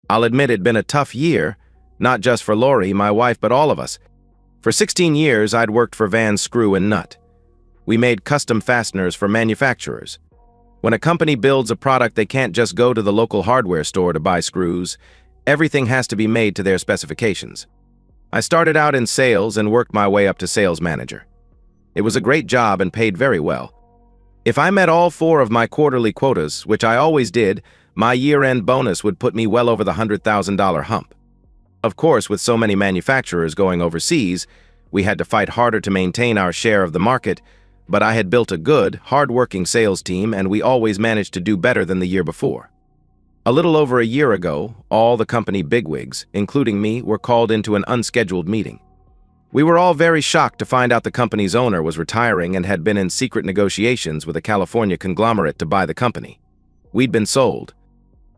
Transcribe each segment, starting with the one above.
I'll admit it'd been a tough year, not just for Lori, my wife, but all of us. For 16 years, I'd worked for Van Screw and Nut. We made custom fasteners for manufacturers. When a company builds a product, they can't just go to the local hardware store to buy screws. Everything has to be made to their specifications. I started out in sales and worked my way up to sales manager. It was a great job and paid very well. If I met all 4 of my quarterly quotas, which I always did, my year-end bonus would put me well over the $100,000 hump. Of course, with so many manufacturers going overseas, we had to fight harder to maintain our share of the market, but I had built a good, hard-working sales team, and we always managed to do better than the year before. A little over a year ago, all the company bigwigs, including me, were called into an unscheduled meeting. We were all very shocked to find out the company's owner was retiring and had been in secret negotiations with a California conglomerate to buy the company. We'd been sold.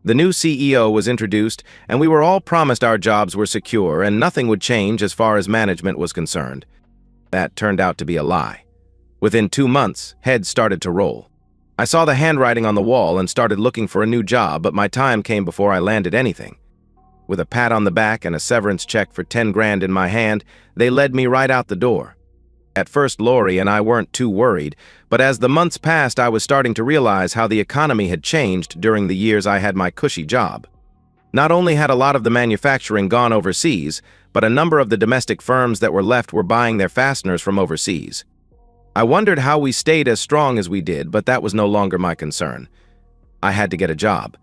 The new CEO was introduced, and we were all promised our jobs were secure and nothing would change as far as management was concerned. That turned out to be a lie. Within 2 months, heads started to roll. I saw the handwriting on the wall and started looking for a new job, but my time came before I landed anything. With a pat on the back and a severance check for 10 grand in my hand, they led me right out the door. At first, Lori and I weren't too worried, but as the months passed, I was starting to realize how the economy had changed during the years I had my cushy job. Not only had a lot of the manufacturing gone overseas, but a number of the domestic firms that were left were buying their fasteners from overseas. I wondered how we stayed as strong as we did, but that was no longer my concern. I had to get a job.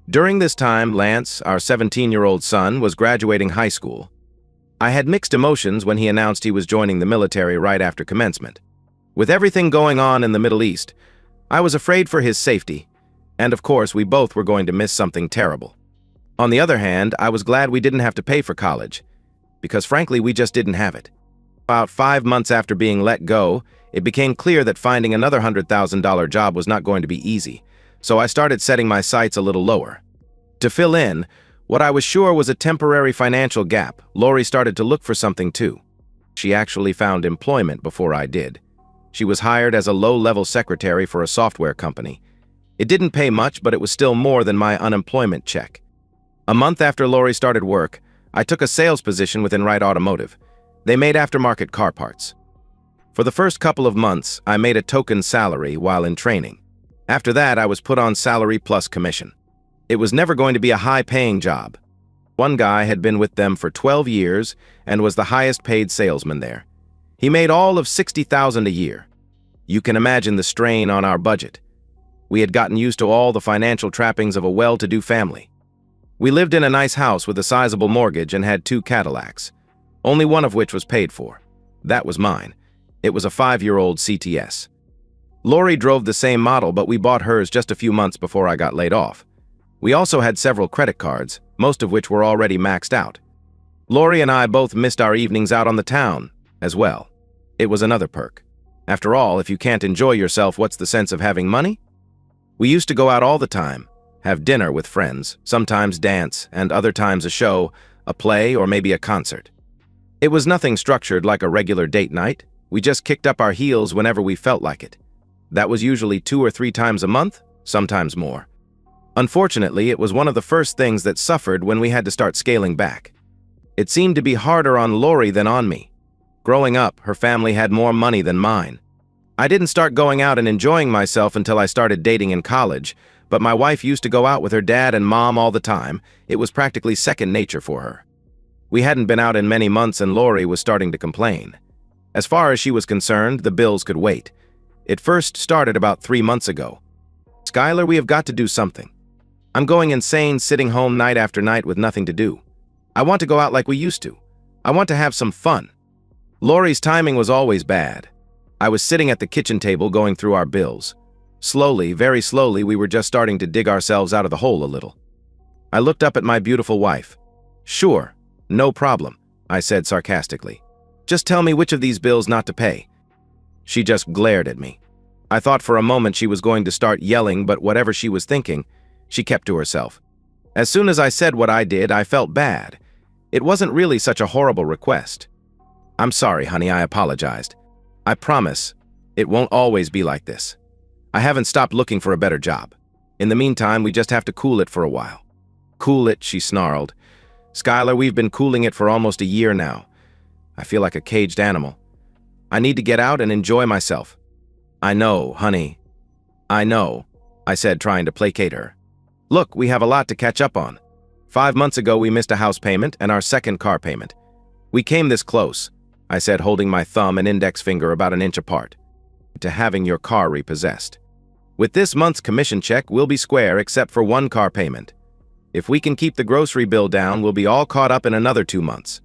During this time, Lance, our 17-year-old son, was graduating high school. I had mixed emotions when he announced he was joining the military right after commencement. With everything going on in the Middle East, I was afraid for his safety, and of course we both were going to miss something terrible. On the other hand, I was glad we didn't have to pay for college, because frankly we just didn't have it. About 5 months after being let go, it became clear that finding another $100,000 job was not going to be easy, so I started setting my sights a little lower. To fill in what I was sure was a temporary financial gap, Lori started to look for something too. She actually found employment before I did. She was hired as a low-level secretary for a software company. It didn't pay much, but it was still more than my unemployment check. A month after Lori started work, I took a sales position within Wright Automotive. They made aftermarket car parts. For the first couple of months, I made a token salary while in training. After that, I was put on salary plus commission. It was never going to be a high-paying job. One guy had been with them for 12 years and was the highest-paid salesman there. He made all of $60,000 a year. You can imagine the strain on our budget. We had gotten used to all the financial trappings of a well-to-do family. We lived in a nice house with a sizable mortgage and had 2 Cadillacs, only one of which was paid for. That was mine. It was a 5-year-old CTS. Lori drove the same model, but we bought hers just a few months before I got laid off. We also had several credit cards, most of which were already maxed out. Lori and I both missed our evenings out on the town, as well. It was another perk. After all, if you can't enjoy yourself, what's the sense of having money? We used to go out all the time, have dinner with friends, sometimes dance, and other times a show, a play, or maybe a concert. It was nothing structured like a regular date night. We just kicked up our heels whenever we felt like it. That was usually 2 or 3 times a month, sometimes more. Unfortunately, it was one of the first things that suffered when we had to start scaling back. It seemed to be harder on Lori than on me. Growing up, her family had more money than mine. I didn't start going out and enjoying myself until I started dating in college, but my wife used to go out with her dad and mom all the time. It was practically second nature for her. We hadn't been out in many months and Lori was starting to complain. As far as she was concerned, the bills could wait. It first started about 3 months ago. "Skylar, we have got to do something. I'm going insane sitting home night after night with nothing to do. I want to go out like we used to. I want to have some fun." Lori's timing was always bad. I was sitting at the kitchen table going through our bills. Slowly, very slowly, we were just starting to dig ourselves out of the hole a little. I looked up at my beautiful wife. "Sure, no problem," I said sarcastically. "Just tell me which of these bills not to pay." She just glared at me. I thought for a moment she was going to start yelling, but whatever she was thinking, she kept to herself. As soon as I said what I did, I felt bad. It wasn't really such a horrible request. "I'm sorry, honey," I apologized. "I promise it won't always be like this. I haven't stopped looking for a better job. In the meantime, we just have to cool it for a while." Cool it, she snarled. Skylar, we've been cooling it for almost a year now. I feel like a caged animal. I need to get out and enjoy myself. I know, honey. I know, I said, trying to placate her. Look, we have a lot to catch up on. 5 months ago, we missed a house payment and our second car payment. We came this close, I said, holding my thumb and index finger about an inch apart, to having your car repossessed. With this month's commission check, we'll be square except for one car payment. If we can keep the grocery bill down, we'll be all caught up in another 2 months.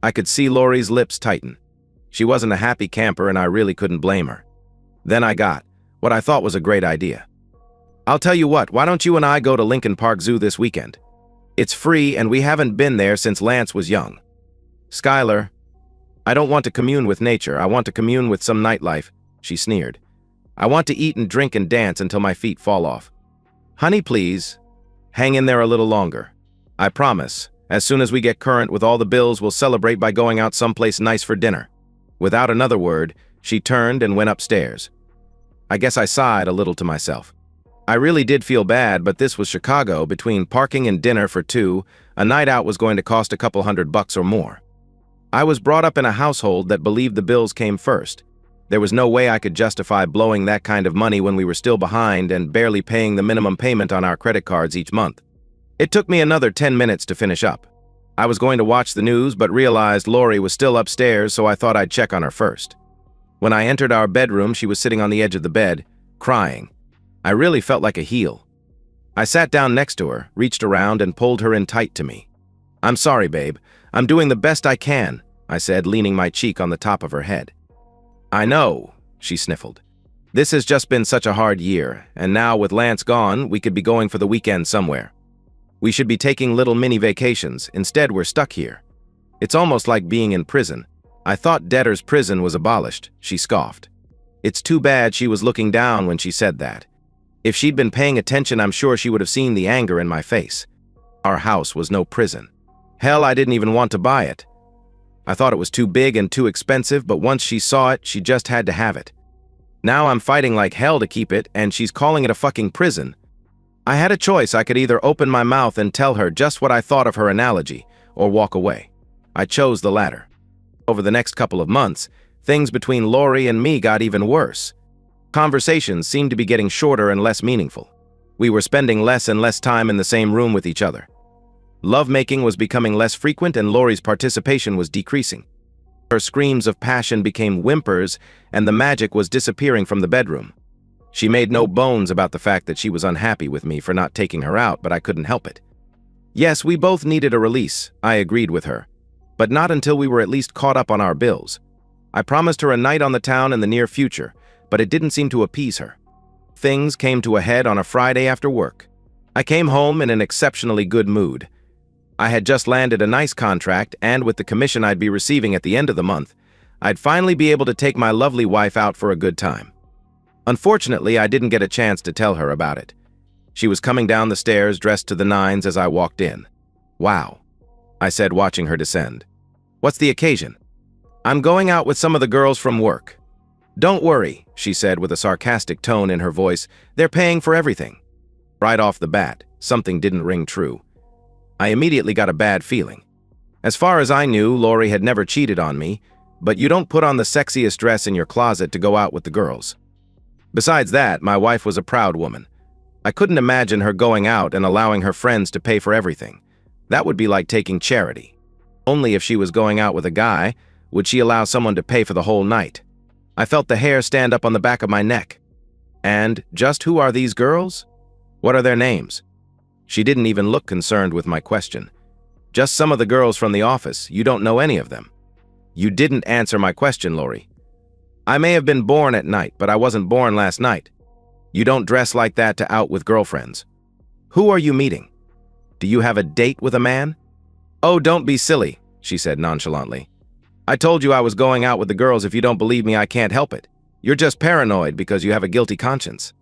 I could see Lori's lips tighten. She wasn't a happy camper and I really couldn't blame her. Then I got what I thought was a great idea. I'll tell you what, why don't you and I go to Lincoln Park Zoo this weekend? It's free and we haven't been there since Lance was young. Skylar, I don't want to commune with nature, I want to commune with some nightlife, she sneered. I want to eat and drink and dance until my feet fall off. Honey, please, hang in there a little longer. I promise, as soon as we get current with all the bills, we'll celebrate by going out someplace nice for dinner. Without another word, she turned and went upstairs. I guess I sighed a little to myself. I really did feel bad, but this was Chicago. Between parking and dinner for two, a night out was going to cost a couple $100 or more. I was brought up in a household that believed the bills came first. There was no way I could justify blowing that kind of money when we were still behind and barely paying the minimum payment on our credit cards each month. It took me another 10 minutes to finish up. I was going to watch the news, but realized Lori was still upstairs, so I thought I'd check on her first. When I entered our bedroom, she was sitting on the edge of the bed, crying. I really felt like a heel. I sat down next to her, reached around, and pulled her in tight to me. I'm sorry, babe. I'm doing the best I can, I said, leaning my cheek on the top of her head. I know, she sniffled. This has just been such a hard year, and now with Lance gone, we could be going for the weekend somewhere. We should be taking little mini vacations. Instead, we're stuck here. It's almost like being in prison. I thought debtor's prison was abolished, she scoffed. It's too bad she was looking down when she said that. If she'd been paying attention, I'm sure she would have seen the anger in my face. Our house was no prison. Hell, I didn't even want to buy it. I thought it was too big and too expensive, but once she saw it, she just had to have it. Now I'm fighting like hell to keep it, and she's calling it a fucking prison. I had a choice. I could either open my mouth and tell her just what I thought of her analogy, or walk away. I chose the latter. Over the next couple of months, things between Lori and me got even worse. Conversations seemed to be getting shorter and less meaningful. We were spending less and less time in the same room with each other. Lovemaking was becoming less frequent and Lori's participation was decreasing. Her screams of passion became whimpers and the magic was disappearing from the bedroom. She made no bones about the fact that she was unhappy with me for not taking her out, but I couldn't help it. Yes, we both needed a release, I agreed with her, but not until we were at least caught up on our bills. I promised her a night on the town in the near future, but it didn't seem to appease her. Things came to a head on a Friday after work. I came home in an exceptionally good mood. I had just landed a nice contract, and with the commission I'd be receiving at the end of the month, I'd finally be able to take my lovely wife out for a good time. Unfortunately, I didn't get a chance to tell her about it. She was coming down the stairs dressed to the nines as I walked in. Wow, I said, watching her descend. What's the occasion? I'm going out with some of the girls from work. Don't worry, she said with a sarcastic tone in her voice. They're paying for everything. Right off the bat, something didn't ring true. I immediately got a bad feeling. As far as I knew, Lori had never cheated on me, but you don't put on the sexiest dress in your closet to go out with the girls. Besides that, my wife was a proud woman. I couldn't imagine her going out and allowing her friends to pay for everything. That would be like taking charity. Only if she was going out with a guy would she allow someone to pay for the whole night. I felt the hair stand up on the back of my neck. And just who are these girls? What are their names? She didn't even look concerned with my question. Just some of the girls from the office. You don't know any of them. You didn't answer my question, Lori. I may have been born at night, but I wasn't born last night. You don't dress like that to out with girlfriends. Who are you meeting? Do you have a date with a man? Oh, don't be silly, she said nonchalantly. I told you I was going out with the girls. If you don't believe me, I can't help it. You're just paranoid because you have a guilty conscience.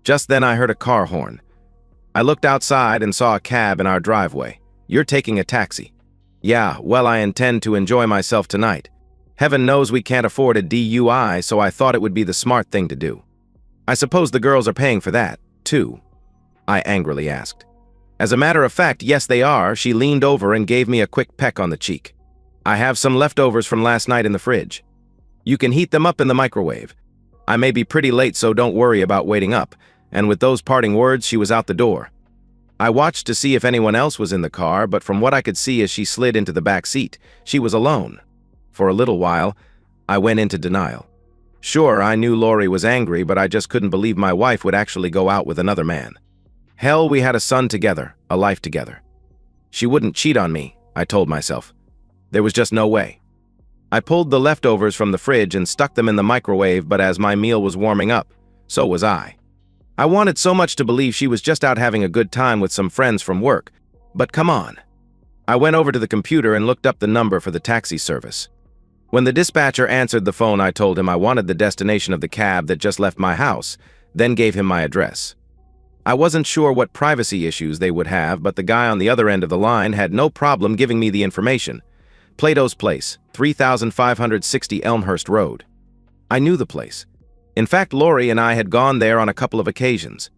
Just then I heard a car horn. I looked outside and saw a cab in our driveway. You're taking a taxi. Yeah, well, I intend to enjoy myself tonight. Heaven knows we can't afford a DUI, so I thought it would be the smart thing to do. I suppose the girls are paying for that, too? I angrily asked. As a matter of fact, yes they are. She leaned over and gave me a quick peck on the cheek. I have some leftovers from last night in the fridge. You can heat them up in the microwave. I may be pretty late, so don't worry about waiting up. And with those parting words, she was out the door. I watched to see if anyone else was in the car, but from what I could see as she slid into the back seat, she was alone. For a little while, I went into denial. Sure, I knew Lori was angry, but I just couldn't believe my wife would actually go out with another man. Hell, we had a son together, a life together. She wouldn't cheat on me, I told myself. There was just no way. I pulled the leftovers from the fridge and stuck them in the microwave, but as my meal was warming up, so was I. I wanted so much to believe she was just out having a good time with some friends from work, but come on. I went over to the computer and looked up the number for the taxi service. When the dispatcher answered the phone, I told him I wanted the destination of the cab that just left my house, then gave him my address. I wasn't sure what privacy issues they would have, but the guy on the other end of the line had no problem giving me the information. Plato's Place, 3560 Elmhurst Road. I knew the place. In fact, Lori and I had gone there on a couple of occasions.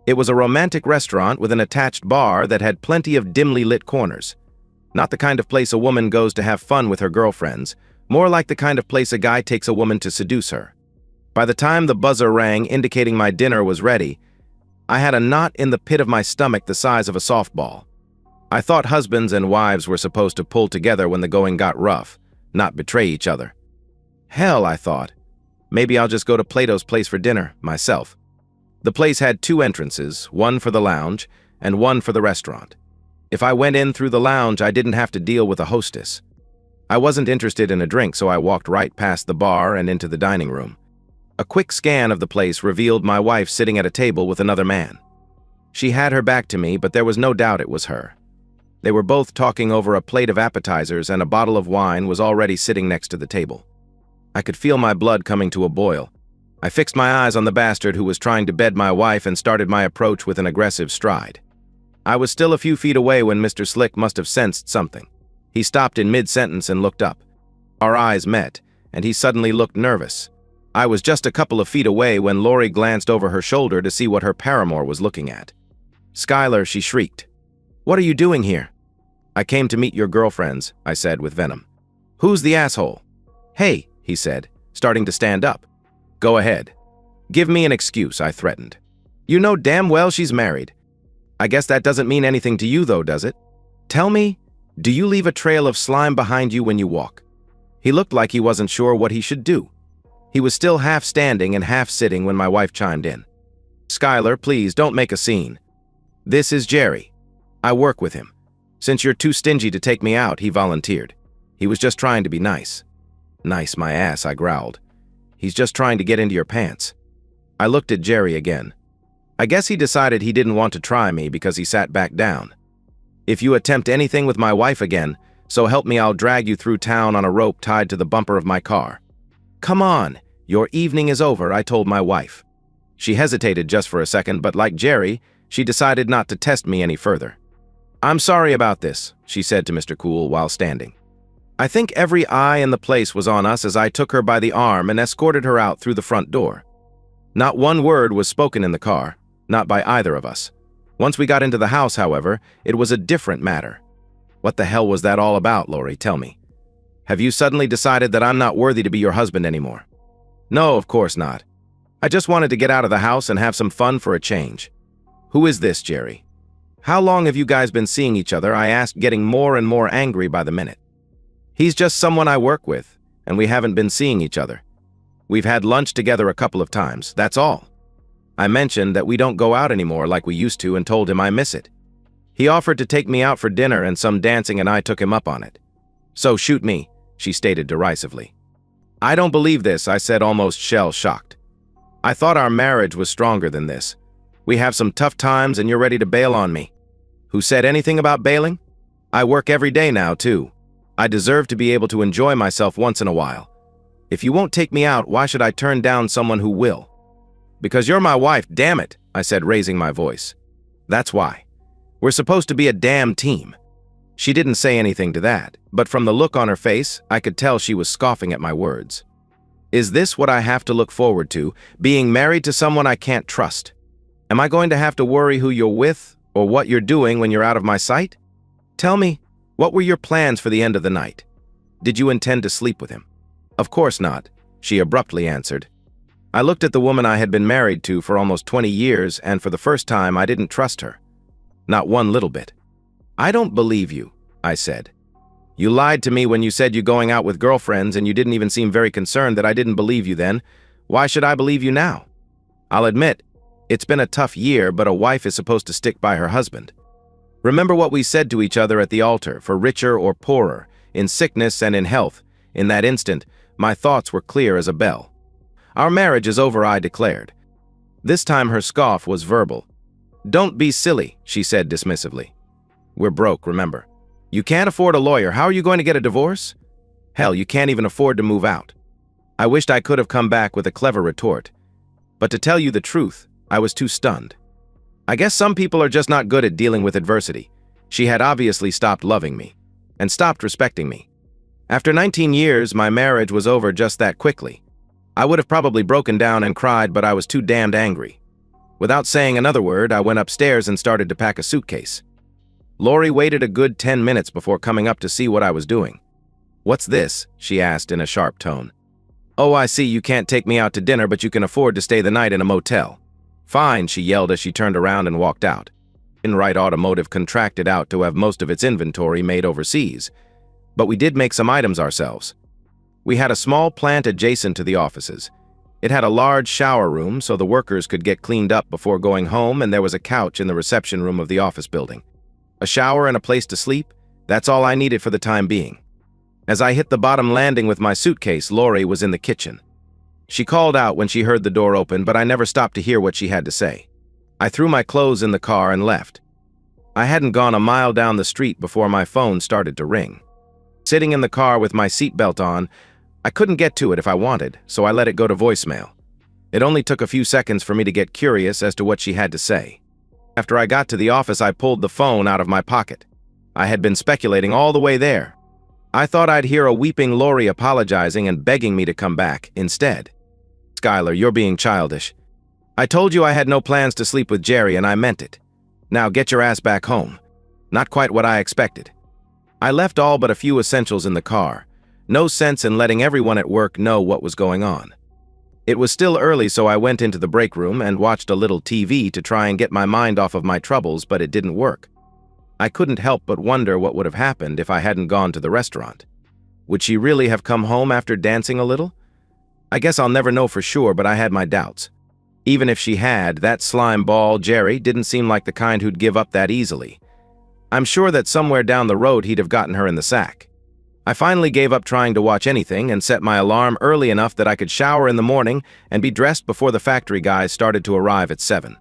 It was a romantic restaurant with an attached bar that had plenty of dimly lit corners. Not the kind of place a woman goes to have fun with her girlfriends, more like the kind of place a guy takes a woman to seduce her. By the time the buzzer rang indicating my dinner was ready, I had a knot in the pit of my stomach the size of a softball. I thought husbands and wives were supposed to pull together when the going got rough, not betray each other. Hell, I thought. Maybe I'll just go to Plato's Place for dinner, myself. The place had two entrances, one for the lounge and one for the restaurant. If I went in through the lounge, I didn't have to deal with a hostess. I wasn't interested in a drink, so I walked right past the bar and into the dining room. A quick scan of the place revealed my wife sitting at a table with another man. She had her back to me, but there was no doubt it was her. They were both talking over a plate of appetizers, and a bottle of wine was already sitting next to the table. I could feel my blood coming to a boil. I fixed my eyes on the bastard who was trying to bed my wife and started my approach with an aggressive stride. I was still a few feet away when Mr. Slick must have sensed something. He stopped in mid-sentence and looked up. Our eyes met, and he suddenly looked nervous. I was just a couple of feet away when Lori glanced over her shoulder to see what her paramour was looking at. "Skylar," she shrieked. "What are you doing here?" "I came to meet your girlfriends," I said with venom. "Who's the asshole?" "Hey," he said, starting to stand up. "Go ahead. Give me an excuse," I threatened. "You know damn well she's married. I guess that doesn't mean anything to you though, does it? Tell me, do you leave a trail of slime behind you when you walk?" He looked like he wasn't sure what he should do. He was still half standing and half sitting when my wife chimed in. "Skylar, please don't make a scene. This is Jerry. I work with him. Since you're too stingy to take me out," he volunteered. He was just trying to be nice. "Nice my ass," I growled. "He's just trying to get into your pants." I looked at Jerry again. I guess he decided he didn't want to try me because he sat back down. "If you attempt anything with my wife again, so help me, I'll drag you through town on a rope tied to the bumper of my car." "Come on, your evening is over," I told my wife. She hesitated just for a second, but like Jerry, she decided not to test me any further. "I'm sorry about this," she said to Mr. Cool while standing. I think every eye in the place was on us as I took her by the arm and escorted her out through the front door. Not one word was spoken in the car, not by either of us. Once we got into the house, however, it was a different matter. "What the hell was that all about, Lori? Tell me. Have you suddenly decided that I'm not worthy to be your husband anymore?" "No, of course not. I just wanted to get out of the house and have some fun for a change." "Who is this, Jerry? How long have you guys been seeing each other?" I asked, getting more and more angry by the minute. "He's just someone I work with, and we haven't been seeing each other. We've had lunch together a couple of times, that's all." I mentioned that we don't go out anymore like we used to and told him I miss it. He offered to take me out for dinner and some dancing, and I took him up on it. "So shoot me," she stated derisively. "I don't believe this," I said, almost shell-shocked. "I thought our marriage was stronger than this. We have some tough times and you're ready to bail on me." "Who said anything about bailing? I work every day now, too. I deserve to be able to enjoy myself once in a while. If you won't take me out, why should I turn down someone who will?" "Because you're my wife, damn it," I said, raising my voice. "That's why. We're supposed to be a damn team." She didn't say anything to that, but from the look on her face, I could tell she was scoffing at my words. Is this what I have to look forward to, being married to someone I can't trust? Am I going to have to worry who you're with, Or what you're doing when you're out of my sight? Tell me, what were your plans for the end of the night? Did you intend to sleep with him? Of course not, she abruptly answered. I looked at the woman I had been married to for almost 20 years, and for the first time I didn't trust her. Not one little bit. I don't believe you, I said. You lied to me when you said you're going out with girlfriends, and you didn't even seem very concerned that I didn't believe you then. Why should I believe you now? I'll admit, it's been a tough year, but a wife is supposed to stick by her husband. Remember what we said to each other at the altar, for richer or poorer, in sickness and in health. In that instant, my thoughts were clear as a bell. Our marriage is over, I declared. This time her scoff was verbal. Don't be silly, she said dismissively. We're broke, remember. You can't afford a lawyer. How are you going to get a divorce? Hell, you can't even afford to move out. I wished I could have come back with a clever retort. But to tell you the truth, I was too stunned. I guess some people are just not good at dealing with adversity. She had obviously stopped loving me, and stopped respecting me. After 19 years, my marriage was over just that quickly. I would have probably broken down and cried, but I was too damned angry. Without saying another word, I went upstairs and started to pack a suitcase. Lori waited a good 10 minutes before coming up to see what I was doing. What's this? She asked in a sharp tone. Oh, I see you can't take me out to dinner, but you can afford to stay the night in a motel. Fine, she yelled as she turned around and walked out. Enright Automotive contracted out to have most of its inventory made overseas, but we did make some items ourselves. We had a small plant adjacent to the offices. It had a large shower room so the workers could get cleaned up before going home, and there was a couch in the reception room of the office building. A shower and a place to sleep, that's all I needed for the time being. As I hit the bottom landing with my suitcase, Lori was in the kitchen. She called out when she heard the door open, but I never stopped to hear what she had to say. I threw my clothes in the car and left. I hadn't gone a mile down the street before my phone started to ring. Sitting in the car with my seatbelt on, I couldn't get to it if I wanted, so I let it go to voicemail. It only took a few seconds for me to get curious as to what she had to say. After I got to the office, I pulled the phone out of my pocket. I had been speculating all the way there. I thought I'd hear a weeping Lori apologizing and begging me to come back instead. Skylar, you're being childish. I told you I had no plans to sleep with Jerry, and I meant it. Now get your ass back home. Not quite what I expected. I left all but a few essentials in the car. No sense in letting everyone at work know what was going on. It was still early, so I went into the break room and watched a little TV to try and get my mind off of my troubles, but it didn't work. I couldn't help but wonder what would have happened if I hadn't gone to the restaurant. Would she really have come home after dancing a little? I guess I'll never know for sure, but I had my doubts. Even if she had, that slime ball, Jerry, didn't seem like the kind who'd give up that easily. I'm sure that somewhere down the road he'd have gotten her in the sack. I finally gave up trying to watch anything and set my alarm early enough that I could shower in the morning and be dressed before the factory guys started to arrive at 7.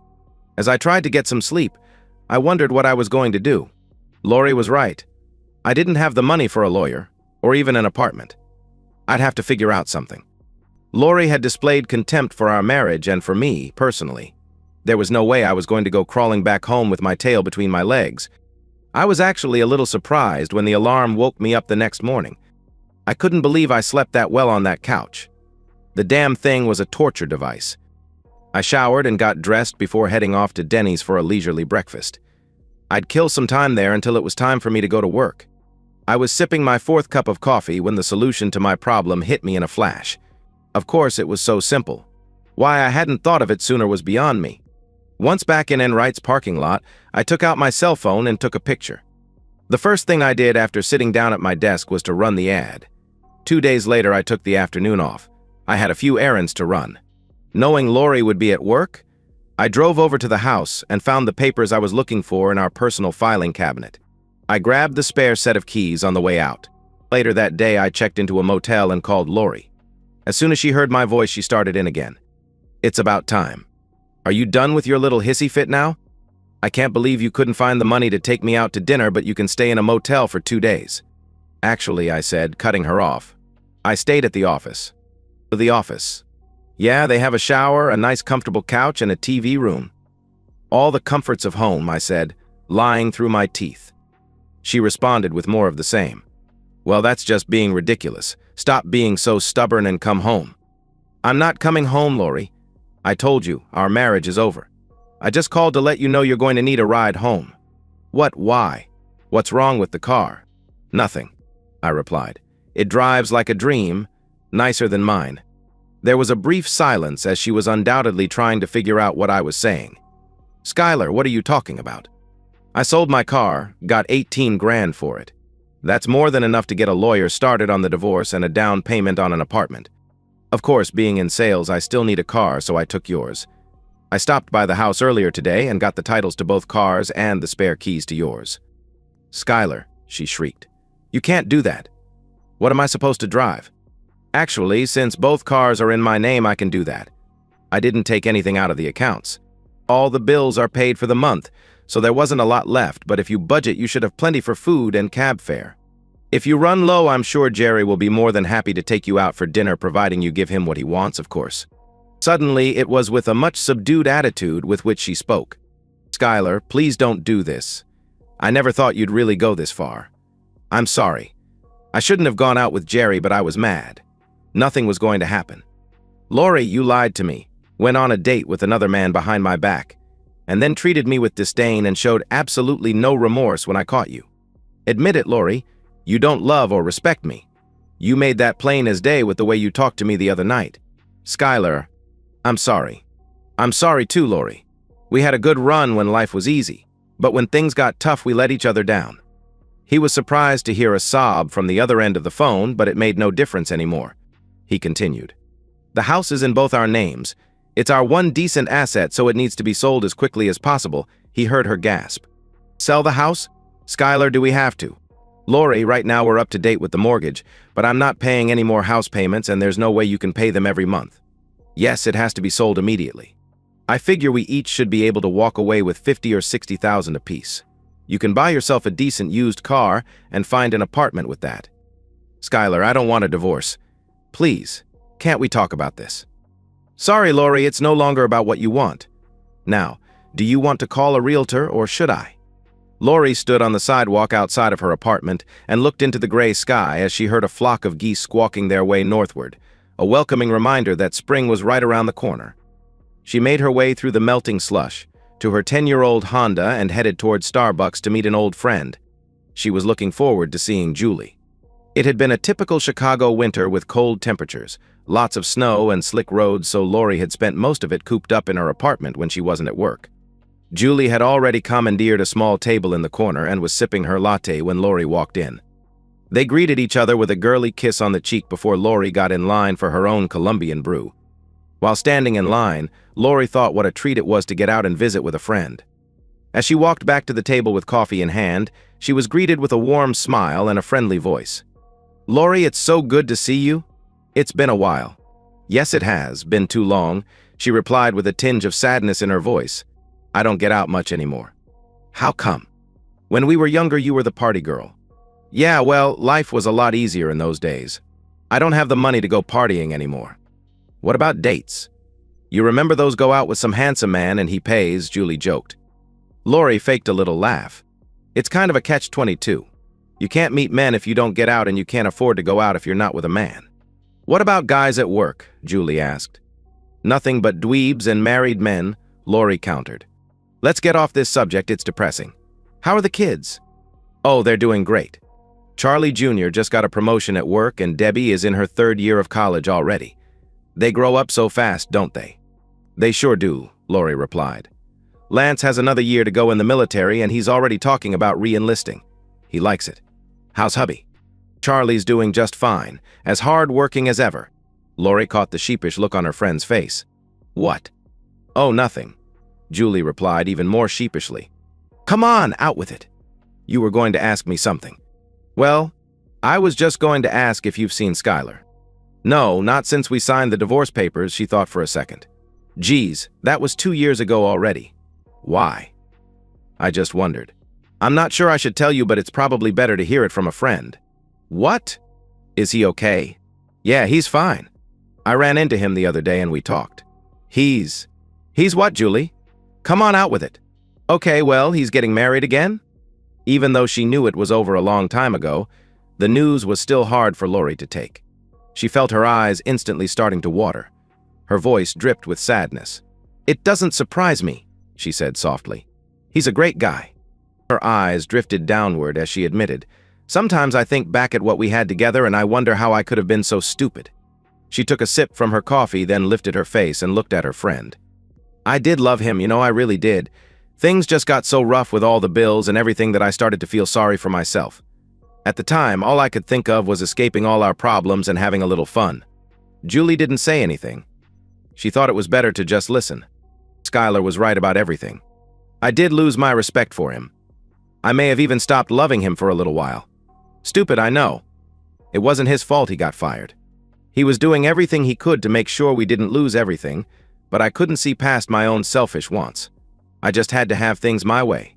As I tried to get some sleep, I wondered what I was going to do. Lori was right. I didn't have the money for a lawyer, or even an apartment. I'd have to figure out something. Lori had displayed contempt for our marriage and for me, personally. There was no way I was going to go crawling back home with my tail between my legs. I was actually a little surprised when the alarm woke me up the next morning. I couldn't believe I slept that well on that couch. The damn thing was a torture device. I showered and got dressed before heading off to Denny's for a leisurely breakfast. I'd kill some time there until it was time for me to go to work. I was sipping my 4th cup of coffee when the solution to my problem hit me in a flash. Of course, it was so simple. Why I hadn't thought of it sooner was beyond me. Once back in Enright's parking lot, I took out my cell phone and took a picture. The first thing I did after sitting down at my desk was to run the ad. 2 days later, I took the afternoon off. I had a few errands to run. Knowing Lori would be at work, I drove over to the house and found the papers I was looking for in our personal filing cabinet. I grabbed the spare set of keys on the way out. Later that day, I checked into a motel and called Lori. As soon as she heard my voice, she started in again. It's about time. Are you done with your little hissy fit now? I can't believe you couldn't find the money to take me out to dinner, but you can stay in a motel for 2 days. Actually, I said, cutting her off. I stayed at the office. The office. Yeah, they have a shower, a nice comfortable couch, and a TV room. All the comforts of home, I said, lying through my teeth. She responded with more of the same. Well, that's just being ridiculous. Stop being so stubborn and come home. I'm not coming home, Lori. I told you, our marriage is over. I just called to let you know you're going to need a ride home. What? Why? What's wrong with the car? Nothing, I replied. It drives like a dream, nicer than mine. There was a brief silence as she was undoubtedly trying to figure out what I was saying. Skylar, what are you talking about? I sold my car, got 18 grand for it. That's more than enough to get a lawyer started on the divorce and a down payment on an apartment. Of course, being in sales, I still need a car, so I took yours. I stopped by the house earlier today and got the titles to both cars and the spare keys to yours. Skylar, she shrieked. You can't do that. What am I supposed to drive? Actually, since both cars are in my name, I can do that. I didn't take anything out of the accounts. All the bills are paid for the month, so there wasn't a lot left, but if you budget, you should have plenty for food and cab fare. If you run low, I'm sure Jerry will be more than happy to take you out for dinner, providing you give him what he wants, of course. Suddenly, it was with a much subdued attitude with which she spoke. Skylar, please don't do this. I never thought you'd really go this far. I'm sorry. I shouldn't have gone out with Jerry, but I was mad. Nothing was going to happen. Lori, you lied to me, went on a date with another man behind my back, and then treated me with disdain and showed absolutely no remorse when I caught you. Admit it, Lori, you don't love or respect me. You made that plain as day with the way you talked to me the other night. Skylar, I'm sorry. I'm sorry too, Lori. We had a good run when life was easy, but when things got tough, we let each other down. He was surprised to hear a sob from the other end of the phone, but it made no difference anymore. He continued. The house is in both our names. It's our one decent asset, so it needs to be sold as quickly as possible. He heard her gasp. Sell the house? Skylar, do we have to? Lori, right now we're up to date with the mortgage, but I'm not paying any more house payments and there's no way you can pay them every month. Yes, it has to be sold immediately. I figure we each should be able to walk away with $50,000 or $60,000 apiece. You can buy yourself a decent used car and find an apartment with that. Skylar, I don't want a divorce. Please, can't we talk about this? Sorry, Lori, it's no longer about what you want. Now, do you want to call a realtor or should I? Lori stood on the sidewalk outside of her apartment and looked into the gray sky as she heard a flock of geese squawking their way northward, a welcoming reminder that spring was right around the corner. She made her way through the melting slush to her 10-year-old Honda and headed toward Starbucks to meet an old friend. She was looking forward to seeing Julie. It had been a typical Chicago winter with cold temperatures, lots of snow and slick roads, so Lori had spent most of it cooped up in her apartment when she wasn't at work. Julie had already commandeered a small table in the corner and was sipping her latte when Lori walked in. They greeted each other with a girly kiss on the cheek before Lori got in line for her own Colombian brew. While standing in line, Lori thought what a treat it was to get out and visit with a friend. As she walked back to the table with coffee in hand, she was greeted with a warm smile and a friendly voice. Lori, it's so good to see you. It's been a while. Yes, it has been too long, she replied with a tinge of sadness in her voice. I don't get out much anymore. How come? When we were younger, you were the party girl. Yeah, well, life was a lot easier in those days. I don't have the money to go partying anymore. What about dates? You remember those go out with some handsome man and he pays, Julie joked. Lori faked a little laugh. It's kind of a catch-22. You can't meet men if you don't get out and you can't afford to go out if you're not with a man. What about guys at work? Julie asked. Nothing but dweebs and married men, Lori countered. Let's get off this subject, it's depressing. How are the kids? Oh, they're doing great. Charlie Jr. just got a promotion at work and Debbie is in her 3rd year of college already. They grow up so fast, don't they? They sure do, Lori replied. Lance has another year to go in the military and he's already talking about re-enlisting. He likes it. How's hubby? Charlie's doing just fine, as hard-working as ever. Lori caught the sheepish look on her friend's face. What? Oh, nothing, Julie replied even more sheepishly. Come on, out with it. You were going to ask me something. Well, I was just going to ask if you've seen Skylar. No, not since we signed the divorce papers, she thought for a second. Geez, that was 2 years ago already. Why? I just wondered. I'm not sure I should tell you, but it's probably better to hear it from a friend. What? Is he okay? Yeah, he's fine. I ran into him the other day and we talked. He's what, Julie? Come on, out with it. Okay, well, he's getting married again? Even though she knew it was over a long time ago, the news was still hard for Lori to take. She felt her eyes instantly starting to water. Her voice dripped with sadness. It doesn't surprise me. she said softly. He's a great guy. Her eyes drifted downward as she admitted, "Sometimes I think back at what we had together and I wonder how I could have been so stupid." She took a sip from her coffee, then lifted her face and looked at her friend. "I did love him, I really did. Things just got so rough with all the bills and everything that I started to feel sorry for myself. At the time, all I could think of was escaping all our problems and having a little fun." Julie didn't say anything. She thought it was better to just listen. Skylar was right about everything. I did lose my respect for him. I may have even stopped loving him for a little while. Stupid, I know. It wasn't his fault he got fired. He was doing everything he could to make sure we didn't lose everything, but I couldn't see past my own selfish wants. I just had to have things my way.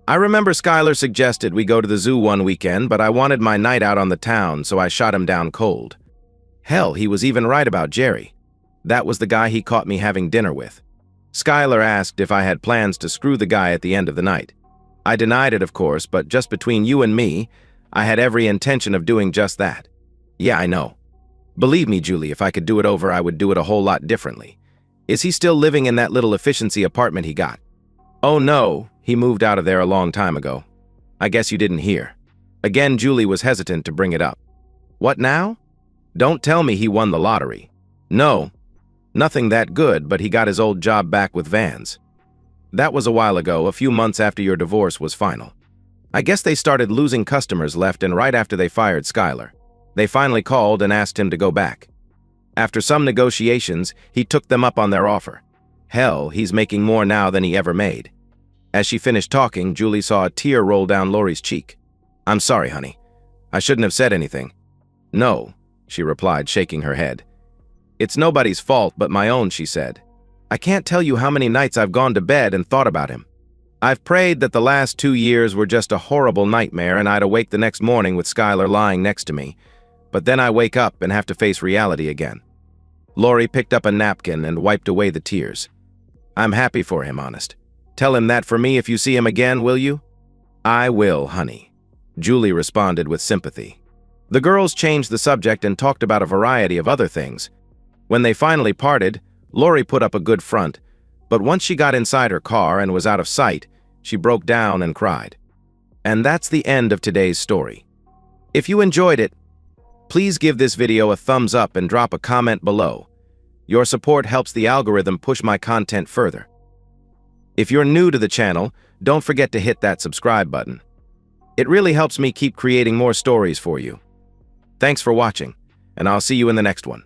I remember Skylar suggested we go to the zoo one weekend, but I wanted my night out on the town, so I shot him down cold. Hell, he was even right about Jerry. That was the guy he caught me having dinner with. Skylar asked if I had plans to screw the guy at the end of the night. I denied it, of course, but just between you and me, I had every intention of doing just that. Yeah, I know. Believe me, Julie, if I could do it over, I would do it a whole lot differently. Is he still living in that little efficiency apartment he got? Oh no, he moved out of there a long time ago. I guess you didn't hear. Again, Julie was hesitant to bring it up. What now? Don't tell me he won the lottery. No, nothing that good, but he got his old job back with Vans. That was a while ago, a few months after your divorce was final. I guess they started losing customers left and right after they fired Skylar. They finally called and asked him to go back. After some negotiations, he took them up on their offer. Hell, he's making more now than he ever made. As she finished talking, Julie saw a tear roll down Lori's cheek. I'm sorry, honey. I shouldn't have said anything. No, she replied, shaking her head. It's nobody's fault but my own, she said. I can't tell you how many nights I've gone to bed and thought about him. I've prayed that the last 2 years were just a horrible nightmare and I'd awake the next morning with Skylar lying next to me. But then I wake up and have to face reality again. Lori picked up a napkin and wiped away the tears. I'm happy for him, honest. Tell him that for me if you see him again, will you? I will, honey, Julie responded with sympathy. The girls changed the subject and talked about a variety of other things. When they finally parted, Lori put up a good front, but once she got inside her car and was out of sight, she broke down and cried. And that's the end of today's story. If you enjoyed it, please give this video a thumbs up and drop a comment below. Your support helps the algorithm push my content further. If you're new to the channel, don't forget to hit that subscribe button. It really helps me keep creating more stories for you. Thanks for watching, and I'll see you in the next one.